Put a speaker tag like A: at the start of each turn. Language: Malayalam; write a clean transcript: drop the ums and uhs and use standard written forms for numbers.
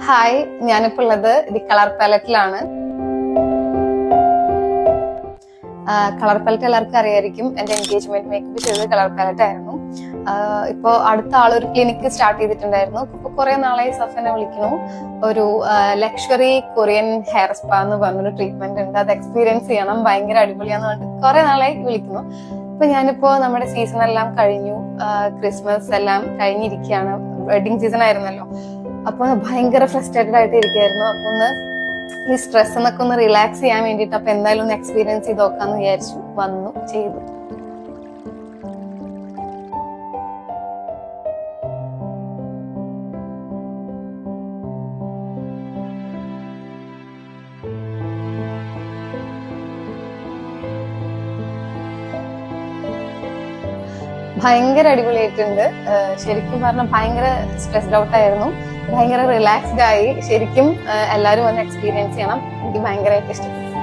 A: ഹായ്, ഞാനിപ്പോ ഉള്ളത് ദി കളർ പാലറ്റിലാണ്. കളർ പാലറ്റ് എല്ലാവർക്കും അറിയായിരിക്കും. എന്റെ എൻഗേജ്മെന്റ് മേക്കപ്പ് ചെയ്തത് കളർ പാലറ്റ് ആയിരുന്നു. ഇപ്പോ അടുത്ത ആളൊരു ക്ലിനിക്ക് സ്റ്റാർട്ട് ചെയ്തിട്ടുണ്ടായിരുന്നു. ഇപ്പൊ കുറെ നാളായി സഫനെ വിളിക്കണു. ഒരു ലക്ഷറി കൊറിയൻ ഹെയർ സ്പാ എന്ന് പറഞ്ഞൊരു ട്രീറ്റ്മെന്റ് ഉണ്ട്, അത് എക്സ്പീരിയൻസ് ചെയ്യണം, ഭയങ്കര അടിപൊളിയാന്ന് പറഞ്ഞിട്ട് കുറെ നാളായി വിളിക്കുന്നു. അപ്പൊ ഞാനിപ്പോ നമ്മുടെ സീസൺ എല്ലാം കഴിഞ്ഞു, ക്രിസ്മസ് എല്ലാം കഴിഞ്ഞിരിക്കുകയാണ്, വെഡിങ് സീസൺ ആയിരുന്നല്ലോ. അപ്പൊ ഭയങ്കര ഫ്രസ്ട്രേറ്റഡ് ആയിട്ട് ഇരിക്കുകയായിരുന്നു. അപ്പൊ ഒന്ന് ഈ സ്ട്രെസ് എന്നൊക്കെ ഒന്ന് റിലാക്സ് ചെയ്യാൻ വേണ്ടിട്ട് അപ്പൊ എന്തായാലും ഒന്ന് എക്സ്പീരിയൻസ് ചെയ്ത് നോക്കാന്ന് വിചാരിച്ചു, വന്നു ചെയ്തു. ഭയങ്കര അടിപൊളിയായിട്ടുണ്ട്. ശരിക്കും പറഞ്ഞാൽ ഭയങ്കര സ്ട്രെസ്ഡ് ഔട്ട് ആയിരുന്നു, ഭയങ്കര റിലാക്സ്ഡ് ആയി. ശരിക്കും എല്ലാവരും ഒന്ന് എക്സ്പീരിയൻസ് ചെയ്യണം, എനിക്ക് ഭയങ്കരമായിട്ട് ഇഷ്ടപ്പെട്ടു.